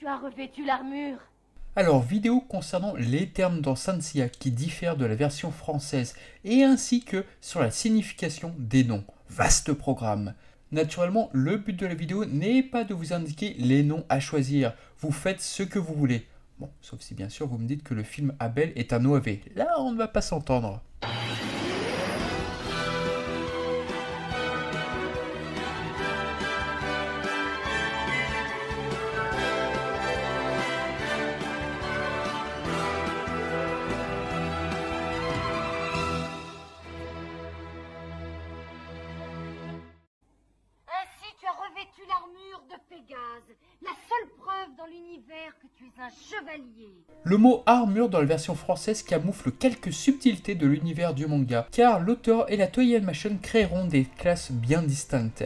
tu as revêtu l'armure? Alors, vidéo concernant les termes dans Saint Seiya qui diffèrent de la version française et ainsi que sur la signification des noms. Vaste programme. Naturellement, le but de la vidéo n'est pas de vous indiquer les noms à choisir. Vous faites ce que vous voulez. Bon, sauf si bien sûr vous me dites que le film Abel est un OAV. Là, on ne va pas s'entendre. Revêtu l'armure de Pégase, la seule preuve dans l'univers que tu es un chevalier. Le mot armure dans la version française camoufle quelques subtilités de l'univers du manga, car l'auteur et la Toei Animation créeront des classes bien distinctes.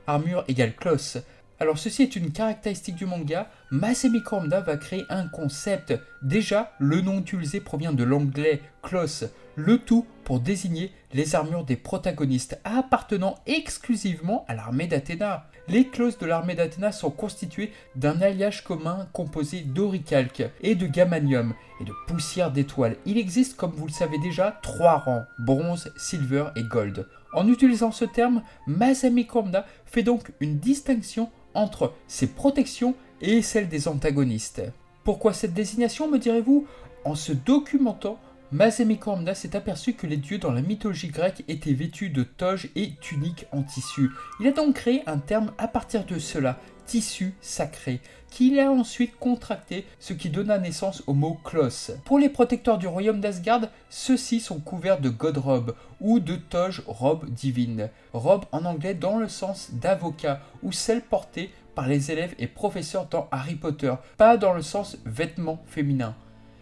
Armure égale cloth. Alors ceci est une caractéristique du manga, Masami Kurumada va créer un concept. Déjà, le nom utilisé provient de l'anglais cloth, le tout pour désigner les armures des protagonistes appartenant exclusivement à l'armée d'Athéna. Les cloths de l'armée d'Athéna sont constitués d'un alliage commun composé d'auricalque et de gamanium et de poussière d'étoiles. Il existe, comme vous le savez déjà, 3 rangs, bronze, silver et gold. En utilisant ce terme, Masami Kurumada fait donc une distinction entre ses protections et celles des antagonistes. Pourquoi cette désignation, me direz-vous? En se documentant, Masami Kurumada s'est aperçu que les dieux dans la mythologie grecque étaient vêtus de toges et tuniques en tissu. Il a donc créé un terme à partir de cela, tissu sacré, qu'il a ensuite contracté, ce qui donna naissance au mot cloth. Pour les protecteurs du royaume d'Asgard, ceux-ci sont couverts de god robe ou de toge robe divine. Robe en anglais dans le sens d'avocat ou celle portée par les élèves et professeurs dans Harry Potter, pas dans le sens vêtements féminins.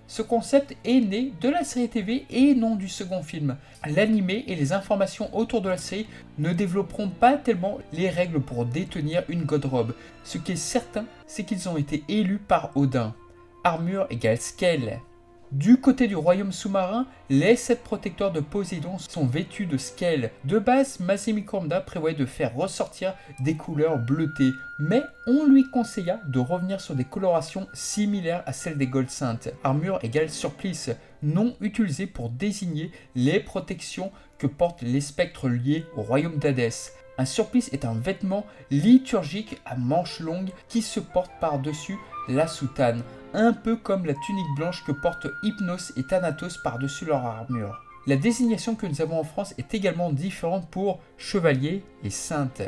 Ce concept est né de la série TV et non du second film. L'animé et les informations autour de la série ne développeront pas tellement les règles pour détenir une god robe. Ce qui est certain, c'est qu'ils ont été élus par Odin. Armure égale scale. Du côté du royaume sous-marin, les 7 protecteurs de Poséidon sont vêtus de scale. De base, Masami Kurumada prévoyait de faire ressortir des couleurs bleutées, mais on lui conseilla de revenir sur des colorations similaires à celles des Gold Saints. Armure égale surplice, nom utilisé pour désigner les protections que portent les spectres liés au royaume d'Hadès. Un surplice est un vêtement liturgique à manches longues qui se porte par-dessus la soutane, un peu comme la tunique blanche que portent Hypnos et Thanatos par-dessus leur armure. La désignation que nous avons en France est également différente pour chevalier et sainte.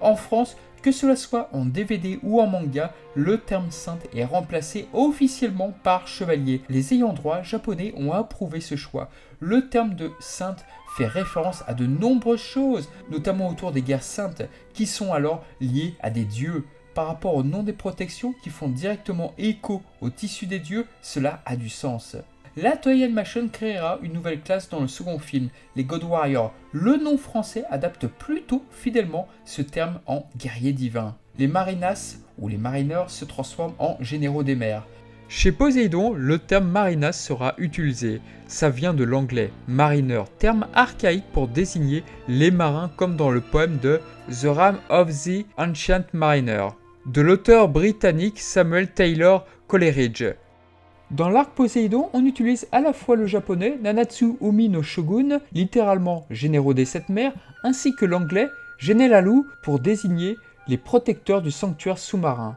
En France, que cela soit en DVD ou en manga, le terme sainte est remplacé officiellement par chevalier. Les ayants droit japonais ont approuvé ce choix. Le terme de sainte fait référence à de nombreuses choses, notamment autour des guerres saintes, qui sont alors liées à des dieux. Par rapport au nom des protections qui font directement écho au tissu des dieux, cela a du sens. La Toei Animation créera une nouvelle classe dans le second film, les God Warriors. Le nom français adapte plutôt fidèlement ce terme en guerrier divin. Les Marinas ou les Mariners se transforment en généraux des mers. Chez Poséidon, le terme Marinas sera utilisé. Ça vient de l'anglais mariner, terme archaïque pour désigner les marins comme dans le poème de The Ram of the Ancient Mariner de l'auteur britannique Samuel Taylor Coleridge. Dans l'arc Poséidon, on utilise à la fois le japonais Nanatsu Umi no Shogun, littéralement généraux des 7 mers, ainsi que l'anglais Generalu pour désigner les protecteurs du sanctuaire sous-marin.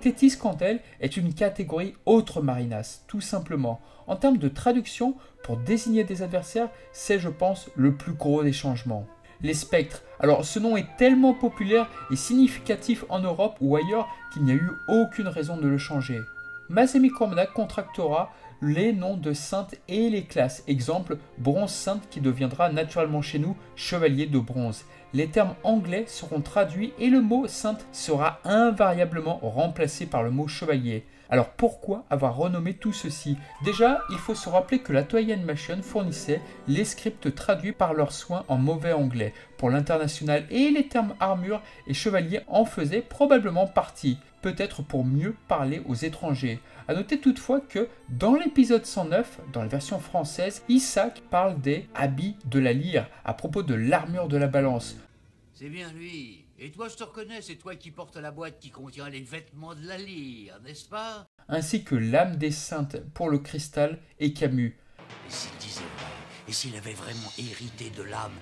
Thétis, quant à elle, est une catégorie autre marinas, tout simplement. En termes de traduction, pour désigner des adversaires, c'est, je pense, le plus gros des changements. Les spectres. Alors, ce nom est tellement populaire et significatif en Europe ou ailleurs qu'il n'y a eu aucune raison de le changer. Masami Kurumada contractera les noms de saintes et les classes. Exemple, bronze sainte qui deviendra naturellement chez nous chevalier de bronze. Les termes anglais seront traduits et le mot sainte sera invariablement remplacé par le mot chevalier. Alors pourquoi avoir renommé tout ceci? Déjà, il faut se rappeler que la Toei Animation fournissait les scripts traduits par leurs soins en mauvais anglais pour l'international et les termes armure et chevalier en faisaient probablement partie, peut-être pour mieux parler aux étrangers. A noter toutefois que dans l'épisode 109, dans la version française, Isaac parle des habits de la lyre à propos de l'armure de la balance. C'est bien lui. Et toi, je te reconnais, c'est toi qui portes la boîte qui contient les vêtements de la lyre, n'est-ce pas? Ainsi que l'âme des saintes pour le cristal et Camus. Et s'il disait vrai, et s'il avait vraiment hérité de l'âme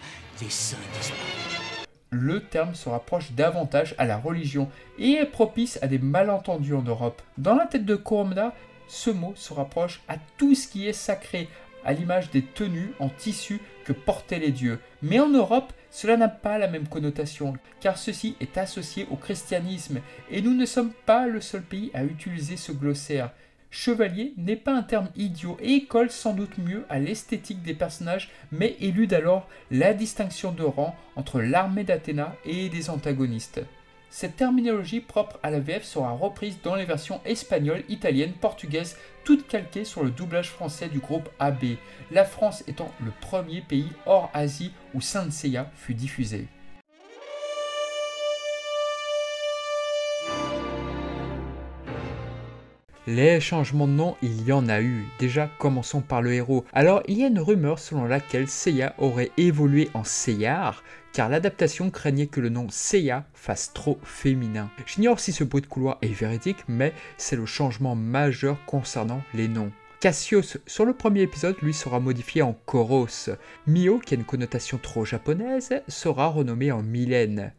des saints d'Espagne? Le terme se rapproche davantage à la religion et est propice à des malentendus en Europe. Dans la tête de Coromda, ce mot se rapproche à tout ce qui est sacré, à l'image des tenues en tissu que portaient les dieux. Mais en Europe, cela n'a pas la même connotation, car ceci est associé au christianisme, et nous ne sommes pas le seul pays à utiliser ce glossaire. Chevalier n'est pas un terme idiot et colle sans doute mieux à l'esthétique des personnages, mais élude alors la distinction de rang entre l'armée d'Athéna et des antagonistes. Cette terminologie propre à la VF sera reprise dans les versions espagnoles, italiennes, portugaises, toutes calquées sur le doublage français du groupe AB, la France étant le premier pays hors Asie où Saint Seiya fut diffusé. Les changements de nom, il y en a eu. Déjà, commençons par le héros. Alors, il y a une rumeur selon laquelle Seiya aurait évolué en Seyar, car l'adaptation craignait que le nom Seiya fasse trop féminin. J'ignore si ce bruit de couloir est véridique, mais c'est le changement majeur concernant les noms. Cassius, sur le premier épisode, lui sera modifié en Koros. Mio, qui a une connotation trop japonaise, sera renommé en Mylène.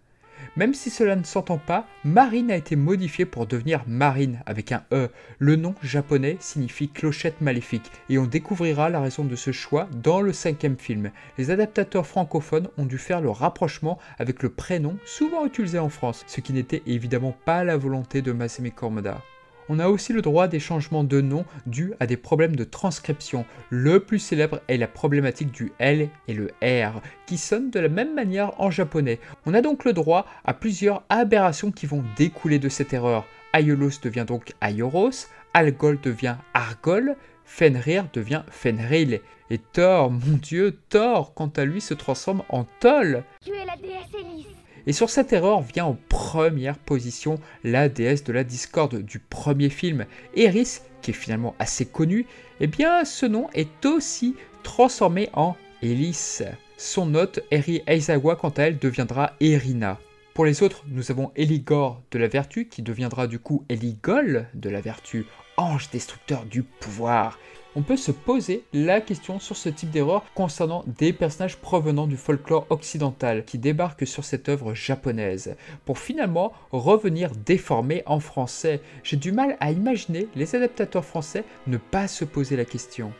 Même si cela ne s'entend pas, Marine a été modifiée pour devenir Marine avec un E. Le nom japonais signifie clochette maléfique et on découvrira la raison de ce choix dans le 5e film. Les adaptateurs francophones ont dû faire le rapprochement avec le prénom souvent utilisé en France, ce qui n'était évidemment pas la volonté de Masami Kurumada. On a aussi le droit à des changements de nom dus à des problèmes de transcription. Le plus célèbre est la problématique du L et le R, qui sonnent de la même manière en japonais. On a donc le droit à plusieurs aberrations qui vont découler de cette erreur. Aiolos devient donc Aioros, Algol devient Argol, Fenrir devient Fenrir. Et Thor, mon dieu, Thor, quant à lui, se transforme en Thol. Tu es la déesse Élise. Et sur cette erreur vient en première position la déesse de la discorde du premier film, Eris, qui est finalement assez connue. Eh bien, ce nom est aussi transformé en Elis. Son hôte, Eri Eizawa, quant à elle, deviendra Erina. Pour les autres, nous avons Eligor de la vertu, qui deviendra du coup Eligol de la vertu, ange destructeur du pouvoir. On peut se poser la question sur ce type d'erreur concernant des personnages provenant du folklore occidental qui débarquent sur cette œuvre japonaise, pour finalement revenir déformés en français. J'ai du mal à imaginer les adaptateurs français ne pas se poser la question.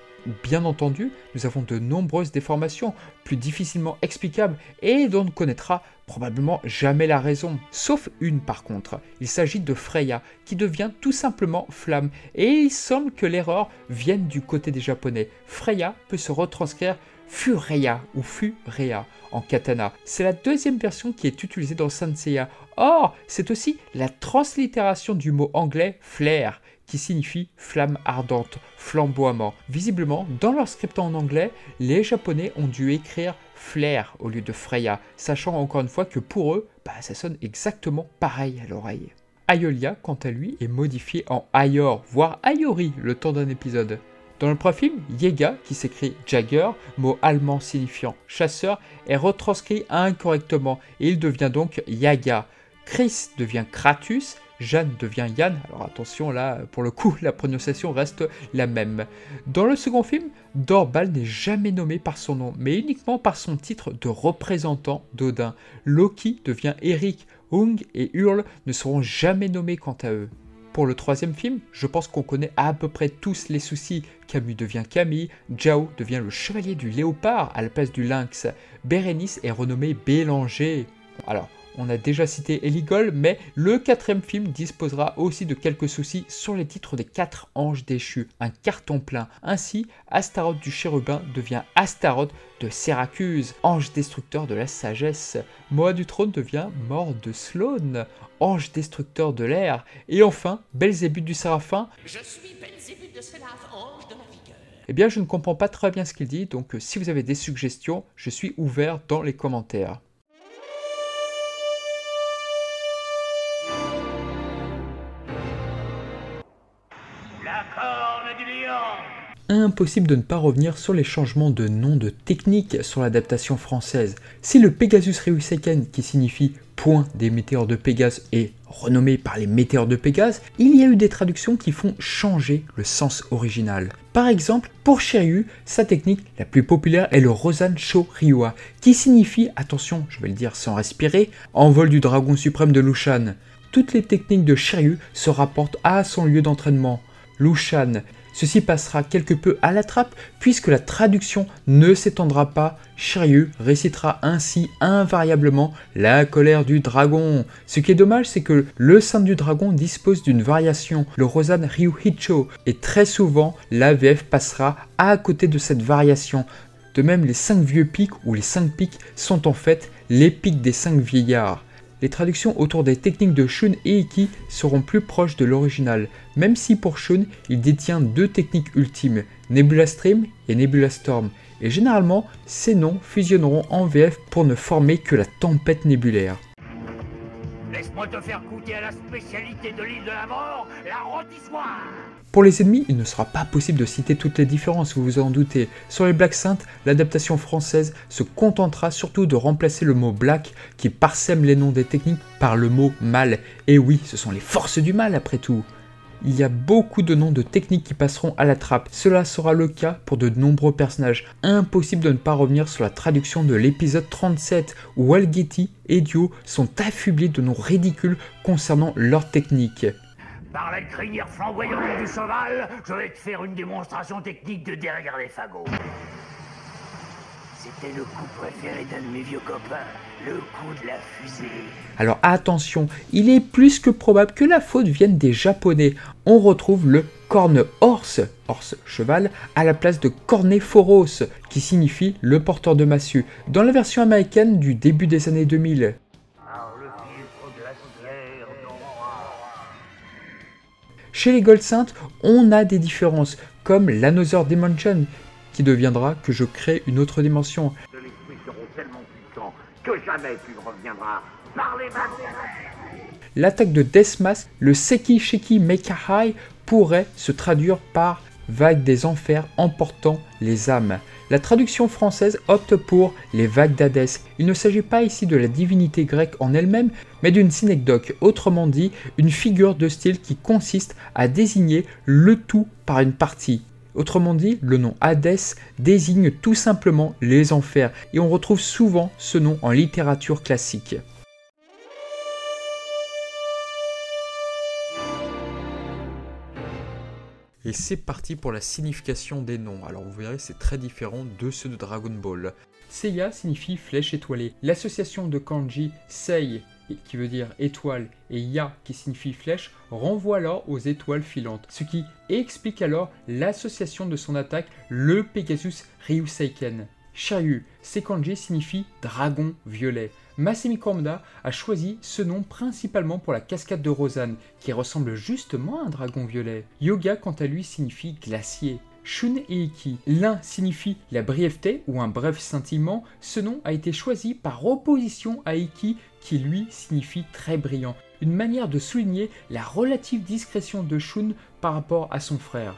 Bien entendu, nous avons de nombreuses déformations, plus difficilement explicables et dont on ne connaîtra probablement jamais la raison. Sauf une par contre, il s'agit de Freya, qui devient tout simplement Flamme, et il semble que l'erreur vienne du côté des Japonais. Freya peut se retranscrire Fureya ou Furea en katana. C'est la deuxième version qui est utilisée dans Saint Seiya. Or, c'est aussi la translittération du mot anglais flare, qui signifie flamme ardente, flamboiement. Visiblement, dans leur script en anglais, les Japonais ont dû écrire flare au lieu de Freya, sachant encore une fois que pour eux, ça sonne exactement pareil à l'oreille. Aiolia, quant à lui, est modifié en Aior, voire Aiori, le temps d'un épisode. Dans le premier film, Jäger, qui s'écrit Jagger, mot allemand signifiant chasseur, est retranscrit incorrectement et il devient donc Yaga. Chris devient Kratus, Jeanne devient Yann, alors attention là, pour le coup, la prononciation reste la même. Dans le second film, Dorval n'est jamais nommé par son nom, mais uniquement par son titre de représentant d'Odin. Loki devient Eric, Hung et Hurl ne seront jamais nommés quant à eux. Pour le troisième film, je pense qu'on connaît à peu près tous les soucis. Camus devient Camille, Zhao devient le chevalier du léopard à la place du lynx, Bérénice est renommé Bélanger. Alors, on a déjà cité Eligol, mais le quatrième film disposera aussi de quelques soucis sur les titres des 4 anges déchus, un carton plein. Ainsi, Astaroth du chérubin devient Astaroth de Syracuse, ange destructeur de la sagesse. Moa du trône devient Mort de Sloane, ange destructeur de l'air. Et enfin, Belzébuth du séraphin. Je suis Belzébuth de Sélaph, ange de la vigueur. Eh bien, je ne comprends pas très bien ce qu'il dit, donc si vous avez des suggestions, je suis ouvert dans les commentaires. La corne du lion. Impossible de ne pas revenir sur les changements de nom de technique sur l'adaptation française. Si le Pegasus Ryuseiken, qui signifie point des météores de Pégase, est renommé par les météores de Pégase, il y a eu des traductions qui font changer le sens original. Par exemple, pour Shiryu, sa technique la plus populaire est le Rosan Sho Ryua, qui signifie, attention, je vais le dire sans respirer, envol du dragon suprême de Lushan. Toutes les techniques de Shiryu se rapportent à son lieu d'entraînement, Lushan. Ceci passera quelque peu à la trappe puisque la traduction ne s'étendra pas. Shiryu récitera ainsi invariablement la colère du dragon. Ce qui est dommage, c'est que le sein du dragon dispose d'une variation, le Rosan Ryuhicho, et très souvent la VF passera à côté de cette variation. De même, les 5 vieux pics ou les 5 pics sont en fait les pics des 5 vieillards. Les traductions autour des techniques de Shun et Iki seront plus proches de l'original, même si pour Shun, il détient 2 techniques ultimes, Nebula Stream et Nebula Storm, et généralement, ces noms fusionneront en VF pour ne former que la tempête nébulaire. Laisse-moi te faire goûter à la spécialité de l'île de la mort, la rôtissoire. Pour les ennemis, il ne sera pas possible de citer toutes les différences, vous vous en doutez. Sur les Black Saints, l'adaptation française se contentera surtout de remplacer le mot Black qui parsème les noms des techniques par le mot mal. Et oui, ce sont les forces du mal après tout. Il y a beaucoup de noms de techniques qui passeront à la trappe. Cela sera le cas pour de nombreux personnages. Impossible de ne pas revenir sur la traduction de l'épisode 37 où Algetti et Dio sont affublés de noms ridicules concernant leurs techniques. Par la crinière flamboyante du cheval, je vais te faire une démonstration technique de derrière les fagots. C'était le coup préféré d'un de mes vieux copains, le coup de la fusée. Alors attention, il est plus que probable que la faute vienne des Japonais. On retrouve le corne horse, horse cheval, à la place de cornephoros, qui signifie le porteur de massue, dans la version américaine du début des années 2000. Chez les Gold Saints, on a des différences, comme l'Another Dimension, qui deviendra que je crée une autre dimension. Les esprits seront tellement puissants que jamais tu ne reviendras par les mains des rêves. L'attaque de Deathmask, le Seki Sheki Meikahai, pourrait se traduire par vague des enfers emportant les âmes. La traduction française opte pour les vagues d'Hadès. Il ne s'agit pas ici de la divinité grecque en elle-même, mais d'une synecdoque, autrement dit, une figure de style qui consiste à désigner le tout par une partie. Autrement dit, le nom Hadès désigne tout simplement les enfers, et on retrouve souvent ce nom en littérature classique. Et c'est parti pour la signification des noms. Alors vous verrez, c'est très différent de ceux de Dragon Ball. Seiya signifie flèche étoilée. L'association de kanji Sei, qui veut dire étoile, et Ya, qui signifie flèche, renvoie alors aux étoiles filantes. Ce qui explique alors l'association de son attaque, le Pegasus Ryuseiken. Shiryu, ces kanji signifient dragon violet. Masami Kurumada a choisi ce nom principalement pour la cascade de Rosan, qui ressemble justement à un dragon violet. Yoga, quant à lui, signifie glacier. Shun et Iki, l'un signifie la brièveté ou un bref scintillement, ce nom a été choisi par opposition à Iki, qui lui signifie très brillant. Une manière de souligner la relative discrétion de Shun par rapport à son frère.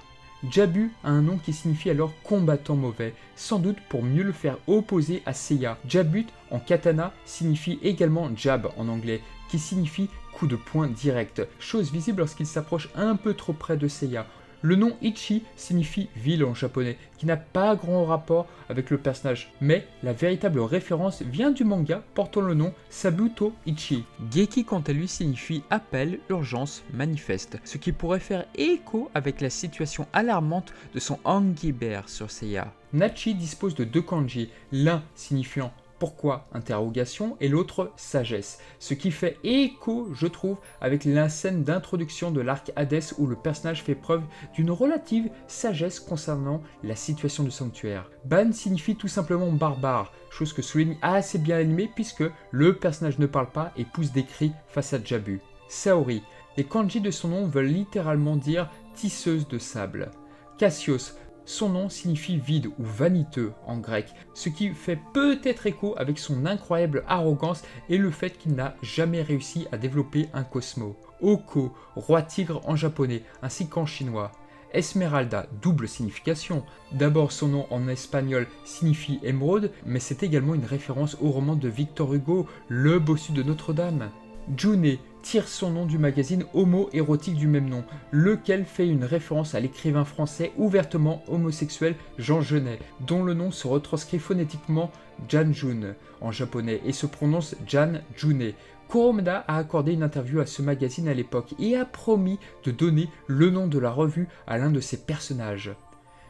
Jabu a un nom qui signifie alors combattant mauvais, sans doute pour mieux le faire opposer à Seiya. Jabut en katana signifie également jab en anglais, qui signifie coup de poing direct, chose visible lorsqu'il s'approche un peu trop près de Seiya. Le nom Ichi signifie ville en japonais, qui n'a pas grand rapport avec le personnage, mais la véritable référence vient du manga portant le nom Sabuto Ichi. Geki quant à lui signifie appel, urgence, manifeste, ce qui pourrait faire écho avec la situation alarmante de son Angiber sur Seiya. Nachi dispose de 2 kanji, l'un signifiant pourquoi interrogation et l'autre sagesse, ce qui fait écho, je trouve, avec la scène d'introduction de l'arc Hadès où le personnage fait preuve d'une relative sagesse concernant la situation du sanctuaire. Ban signifie tout simplement barbare, chose que souligne assez bien l'anime puisque le personnage ne parle pas et pousse des cris face à Jabu. Saori, les kanji de son nom veulent littéralement dire tisseuse de sable. Cassios, son nom signifie vide ou vaniteux en grec, ce qui fait peut-être écho avec son incroyable arrogance et le fait qu'il n'a jamais réussi à développer un Cosmo. Oko, roi tigre en japonais, ainsi qu'en chinois. Esmeralda, double signification. D'abord, son nom en espagnol signifie émeraude, mais c'est également une référence au roman de Victor Hugo, Le Bossu de Notre-Dame. Junet tire son nom du magazine homo-érotique du même nom, lequel fait une référence à l'écrivain français ouvertement homosexuel Jean Genet, dont le nom se retranscrit phonétiquement Jan-jun en japonais et se prononce Jan Junet. Kurumada a accordé une interview à ce magazine à l'époque et a promis de donner le nom de la revue à l'un de ses personnages.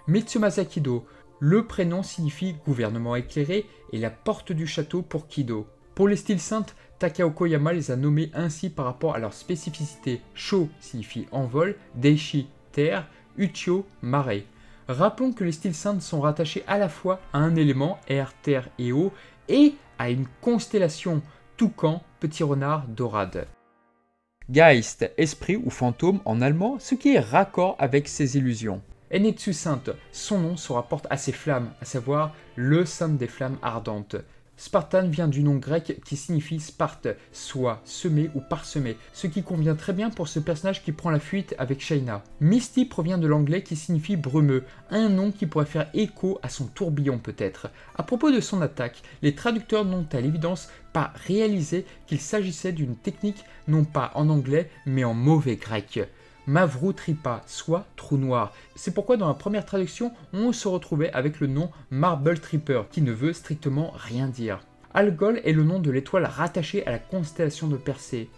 Mitsumasa Kido, le prénom signifie gouvernement éclairé et la porte du château pour Kido. Pour les styles saintes, Takao Koyama les a nommés ainsi par rapport à leur spécificité. Sho signifie envol, Deishi, terre, Uchiyo, marée. Rappelons que les styles saintes sont rattachés à la fois à un élément, air, terre et eau, et à une constellation, toucan, petit renard, dorade. Geist, esprit ou fantôme en allemand, ce qui est raccord avec ces illusions. Enetsu sainte, son nom se rapporte à ses flammes, à savoir le saint des flammes ardentes. Spartan vient du nom grec qui signifie Sparte, soit semé ou parsemé, ce qui convient très bien pour ce personnage qui prend la fuite avec Shaina. Misty provient de l'anglais qui signifie brumeux, un nom qui pourrait faire écho à son tourbillon peut-être. À propos de son attaque, les traducteurs n'ont à l'évidence pas réalisé qu'il s'agissait d'une technique non pas en anglais mais en mauvais grec. Mavrou Tripa, soit trou noir. C'est pourquoi dans la première traduction, on se retrouvait avec le nom Marble Tripper, qui ne veut strictement rien dire. Algol est le nom de l'étoile rattachée à la constellation de Persée.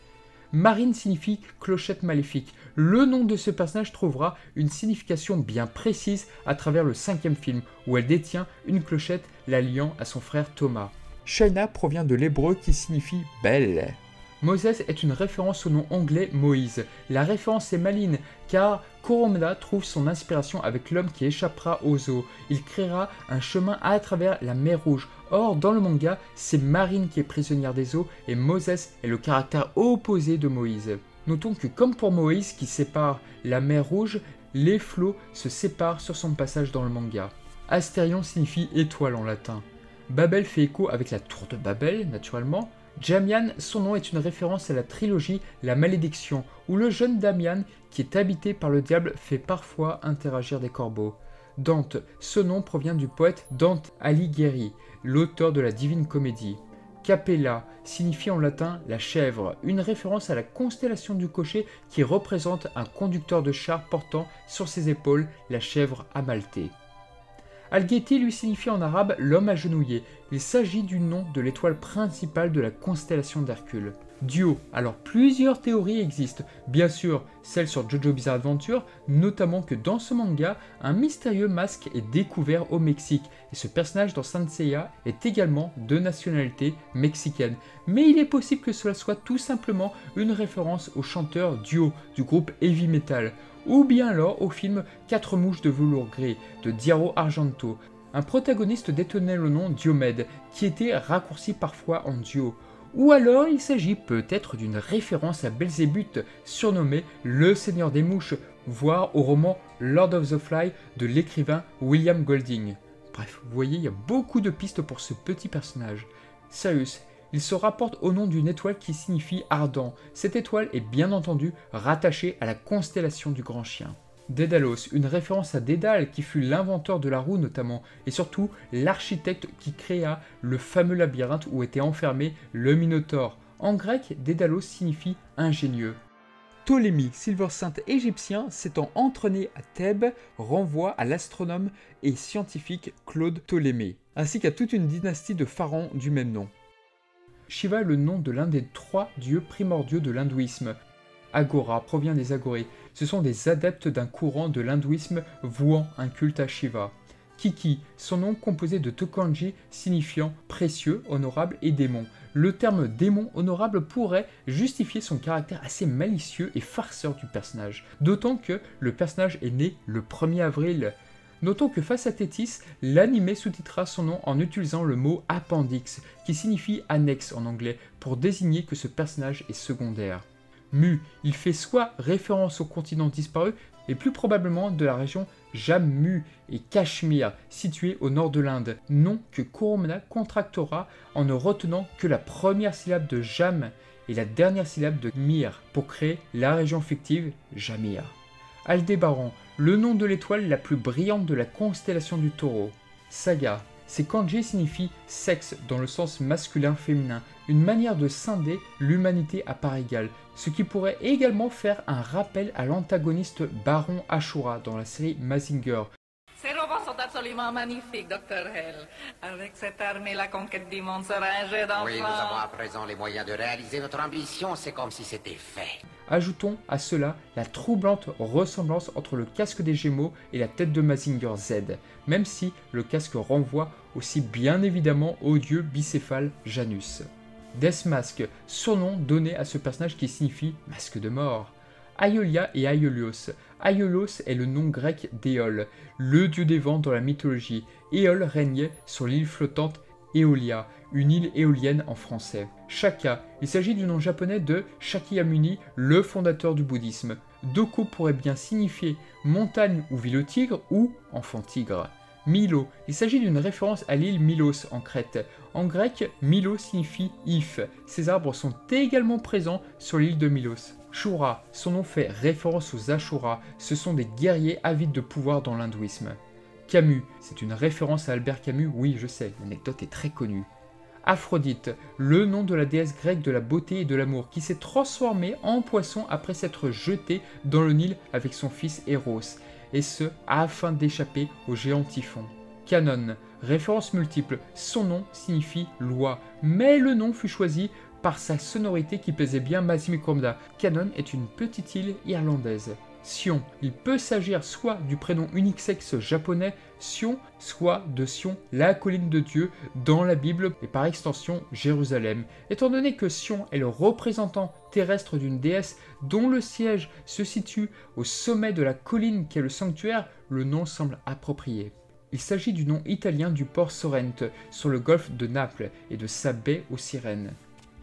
Marine signifie clochette maléfique. Le nom de ce personnage trouvera une signification bien précise à travers le 5e film, où elle détient une clochette la liant à son frère Thomas. Shaina provient de l'hébreu qui signifie belle. Moses est une référence au nom anglais Moïse. La référence est maligne car Kurumada trouve son inspiration avec l'homme qui échappera aux eaux. Il créera un chemin à travers la mer Rouge. Or, dans le manga, c'est Marine qui est prisonnière des eaux et Moses est le caractère opposé de Moïse. Notons que comme pour Moïse qui sépare la mer Rouge, les flots se séparent sur son passage dans le manga. Astérion signifie étoile en latin. Babel fait écho avec la tour de Babel, naturellement. Jamian, son nom est une référence à la trilogie La Malédiction, où le jeune Damian, qui est habité par le diable, fait parfois interagir des corbeaux. Dante, ce nom provient du poète Dante Alighieri, l'auteur de la Divine Comédie. Capella signifie en latin la chèvre, une référence à la constellation du cocher qui représente un conducteur de char portant sur ses épaules la chèvre amaltée. Algeti lui signifie en arabe l'homme agenouillé. Il s'agit du nom de l'étoile principale de la constellation d'Hercule. Dio. Alors plusieurs théories existent. Bien sûr, celle sur JoJo Bizarre Adventure, notamment que dans ce manga, un mystérieux masque est découvert au Mexique. Et ce personnage dans Saint Seiya est également de nationalité mexicaine. Mais il est possible que cela soit tout simplement une référence au chanteur Dio du groupe Heavy Metal. Ou bien alors au film 4 mouches de velours gris de Dario Argento. Un protagoniste détenait le nom Diomède, qui était raccourci parfois en Dio. Ou alors il s'agit peut-être d'une référence à Belzébuth, surnommé le Seigneur des Mouches, voire au roman Lord of the Fly de l'écrivain William Golding. Bref, vous voyez, il y a beaucoup de pistes pour ce petit personnage. Sirius. Il se rapporte au nom d'une étoile qui signifie ardent. Cette étoile est bien entendu rattachée à la constellation du Grand Chien. Dédalos, une référence à Dédale qui fut l'inventeur de la roue notamment, et surtout l'architecte qui créa le fameux labyrinthe où était enfermé le Minotaure. En grec, Dédalos signifie ingénieux. Ptolémée, silver saint égyptien, s'étant entraîné à Thèbes, renvoie à l'astronome et scientifique Claude Ptolémée, ainsi qu'à toute une dynastie de pharaons du même nom. Shiva est le nom de l'un des 3 dieux primordiaux de l'hindouisme. Agora provient des agorés. Ce sont des adeptes d'un courant de l'hindouisme vouant un culte à Shiva. Kiki, son nom composé de 2 kanji signifiant précieux, honorable et démon. Le terme démon honorable pourrait justifier son caractère assez malicieux et farceur du personnage. D'autant que le personnage est né le 1er avril. Notons que face à Tétis, l'anime sous-titrera son nom en utilisant le mot appendix, qui signifie annexe en anglais, pour désigner que ce personnage est secondaire. Mu, il fait soit référence au continent disparu, et plus probablement de la région Jammu et Cachemire, située au nord de l'Inde, nom que Kurumada contractera en ne retenant que la première syllabe de Jam et la dernière syllabe de Mir, pour créer la région fictive Jamir. Aldébaran, le nom de l'étoile la plus brillante de la constellation du Taureau. Saga. Ces kanji signifient sexe dans le sens masculin-féminin, une manière de scinder l'humanité à part égale, ce qui pourrait également faire un rappel à l'antagoniste Baron Ashura dans la série Mazinger. Ces robots sont absolument magnifiques, Dr. Hell. Avec cette armée, la conquête du monde sera un jeu d'enfant. Oui, nous avons à présent les moyens de réaliser notre ambition, c'est comme si c'était fait. Ajoutons à cela la troublante ressemblance entre le casque des Gémeaux et la tête de Mazinger Z, même si le casque renvoie aussi bien évidemment au dieu bicéphale Janus. Deathmask, surnom donné à ce personnage qui signifie masque de mort. Aiolia et Aiolos. Aiolos est le nom grec d'Éole, le dieu des vents dans la mythologie. Éole régnait sur l'île flottante Eolia, une île éolienne en français. Shaka, il s'agit du nom japonais de Shakyamuni, le fondateur du bouddhisme. Doko pourrait bien signifier montagne ou ville au tigre ou enfant tigre. Milo, il s'agit d'une référence à l'île Milos en Crète. En grec, Milo signifie if. Ces arbres sont également présents sur l'île de Milos. Shura, son nom fait référence aux Ashura, ce sont des guerriers avides de pouvoir dans l'hindouisme. Camus, c'est une référence à Albert Camus, oui je sais, l'anecdote est très connue. Aphrodite, le nom de la déesse grecque de la beauté et de l'amour qui s'est transformée en poisson après s'être jetée dans le Nil avec son fils Eros, et ce afin d'échapper au géant typhon. Canon, référence multiple, son nom signifie loi, mais le nom fut choisi par sa sonorité qui plaisait bien à Masami Kurumada. Canon est une petite île irlandaise. Sion, il peut s'agir soit du prénom unique sexe japonais Sion, soit de Sion, la colline de Dieu dans la Bible et par extension Jérusalem. Étant donné que Sion est le représentant terrestre d'une déesse dont le siège se situe au sommet de la colline qui est le sanctuaire, le nom semble approprié. Il s'agit du nom italien du port Sorrente sur le golfe de Naples et de sa baie aux sirènes.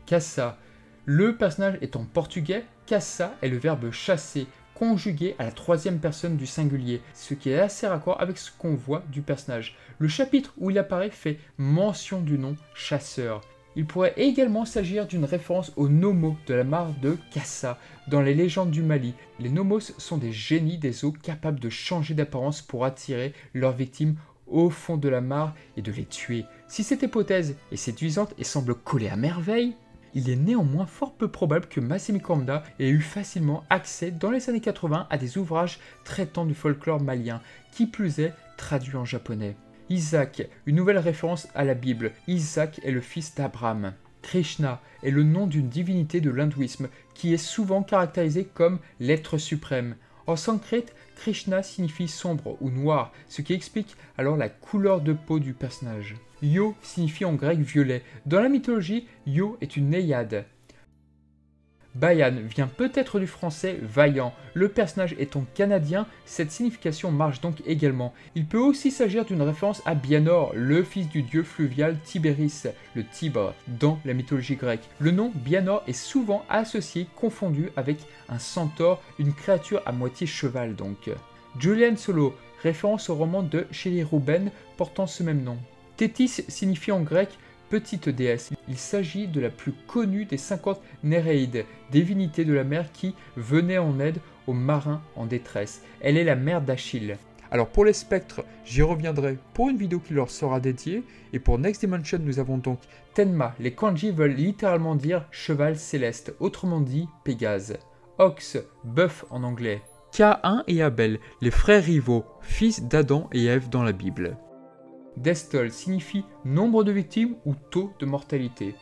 Caça, le personnage est en portugais, caça est le verbe chasser, conjugué à la troisième personne du singulier, ce qui est assez raccord avec ce qu'on voit du personnage. Le chapitre où il apparaît fait mention du nom chasseur. Il pourrait également s'agir d'une référence aux nomos de la mare de Cassa dans les légendes du Mali. Les nomos sont des génies des eaux capables de changer d'apparence pour attirer leurs victimes au fond de la mare et de les tuer. Si cette hypothèse est séduisante et semble coller à merveille, il est néanmoins fort peu probable que Masami Kurumada ait eu facilement accès dans les années 80 à des ouvrages traitant du folklore malien, qui plus est traduit en japonais. Isaac, une nouvelle référence à la Bible. Isaac est le fils d'Abraham. Krishna est le nom d'une divinité de l'hindouisme qui est souvent caractérisée comme l'être suprême. En sanskrit, Krishna signifie sombre ou noir, ce qui explique alors la couleur de peau du personnage. Yo signifie en grec violet. Dans la mythologie, Yo est une Néade. Bayan vient peut-être du français vaillant. Le personnage étant canadien, cette signification marche donc également. Il peut aussi s'agir d'une référence à Bianor, le fils du dieu fluvial Tibéris, le Tibre, dans la mythologie grecque. Le nom Bianor est souvent associé, confondu avec un centaure, une créature à moitié cheval donc. Julian Solo, référence au roman de Shelley Ruben portant ce même nom. Tétis signifie en grec petite déesse. Il s'agit de la plus connue des 50 Néréides, divinités de la mer qui venaient en aide aux marins en détresse. Elle est la mère d'Achille. Alors pour les spectres, j'y reviendrai pour une vidéo qui leur sera dédiée. Et pour Next Dimension, nous avons donc Tenma. Les kanji veulent littéralement dire cheval céleste, autrement dit Pégase. Ox, bœuf en anglais. Caïn et Abel, les frères rivaux, fils d'Adam et Ève dans la Bible. Destel signifie nombre de victimes ou taux de mortalité.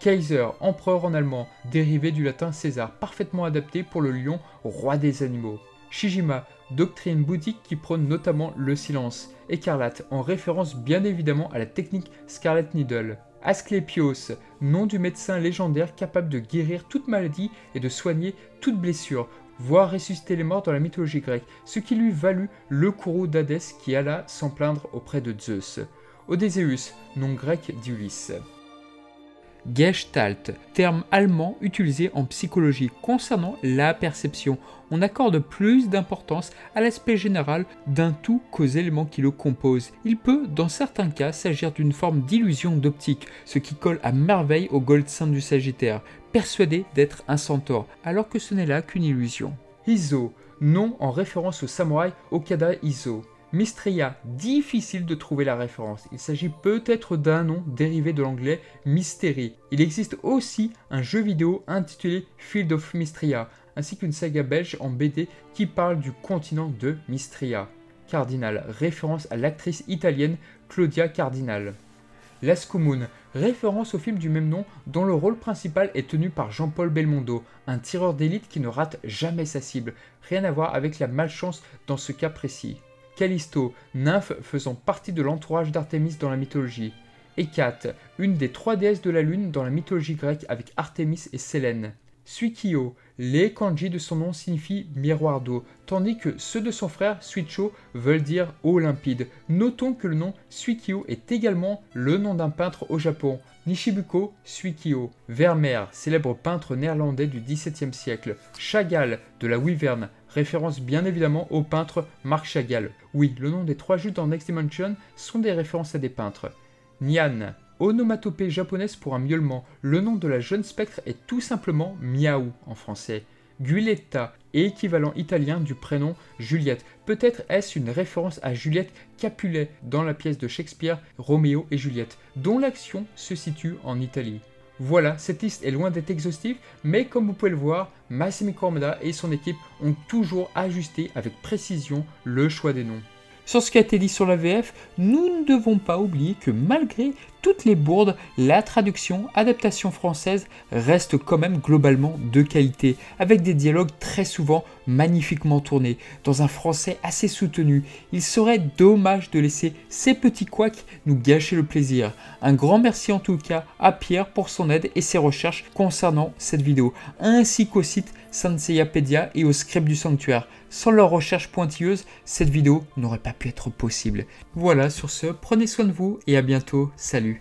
Kaiser, empereur en allemand, dérivé du latin César, parfaitement adapté pour le lion, roi des animaux. Shijima, doctrine bouddhique qui prône notamment le silence. Écarlate, en référence bien évidemment à la technique Scarlet Needle. Asclépios, nom du médecin légendaire capable de guérir toute maladie et de soigner toute blessure, voire ressusciter les morts dans la mythologie grecque, ce qui lui valut le courroux d'Hadès qui alla s'en plaindre auprès de Zeus. Odysseus, nom grec d'Ulysse. Gestalt, terme allemand utilisé en psychologie concernant la perception. On accorde plus d'importance à l'aspect général d'un tout qu'aux éléments qui le composent. Il peut, dans certains cas, s'agir d'une forme d'illusion d'optique, ce qui colle à merveille au Gold Sign du Sagittaire, persuadé d'être un centaure, alors que ce n'est là qu'une illusion. Izo, nom en référence au samouraï Okada Izo. Mystria, difficile de trouver la référence. Il s'agit peut-être d'un nom dérivé de l'anglais Mystery. Il existe aussi un jeu vidéo intitulé Field of Mystria, ainsi qu'une saga belge en BD qui parle du continent de Mystria. Cardinal, référence à l'actrice italienne Claudia Cardinal. L'Ascomoun, référence au film du même nom dont le rôle principal est tenu par Jean-Paul Belmondo, un tireur d'élite qui ne rate jamais sa cible, rien à voir avec la malchance dans ce cas précis. Callisto, nymphe faisant partie de l'entourage d'Artémis dans la mythologie. Hécate, une des 3 déesses de la lune dans la mythologie grecque avec Artémis et Sélène. Suikyo, les kanji de son nom signifient miroir d'eau, tandis que ceux de son frère Suicho veulent dire eau limpide. Notons que le nom Suikyo est également le nom d'un peintre au Japon, Nishibuko Suikyo. Vermeer, célèbre peintre néerlandais du XVIIe siècle. Chagall, de la Wyvern, référence bien évidemment au peintre Marc Chagall. Oui, le nom des 3 jeux dans Next Dimension sont des références à des peintres. Nyan, onomatopée japonaise pour un miaulement. Le nom de la jeune spectre est tout simplement Miaou en français. Giulietta, équivalent italien du prénom Juliette. Peut-être est-ce une référence à Juliette Capulet dans la pièce de Shakespeare Roméo et Juliette, dont l'action se situe en Italie. Voilà, cette liste est loin d'être exhaustive, mais comme vous pouvez le voir, Masami Kurumada et son équipe ont toujours ajusté avec précision le choix des noms. Sur ce qui a été dit sur la VF, nous ne devons pas oublier que malgré toutes les bourdes, la traduction, adaptation française reste quand même globalement de qualité, avec des dialogues très souvent magnifiquement tournés, dans un français assez soutenu. Il serait dommage de laisser ces petits couacs nous gâcher le plaisir. Un grand merci en tout cas à Pierre pour son aide et ses recherches concernant cette vidéo, ainsi qu'au site Sanseiyapedia et au script du sanctuaire. Sans leurs recherches pointilleuses, cette vidéo n'aurait pas pu être possible. Voilà, sur ce, prenez soin de vous et à bientôt, salut.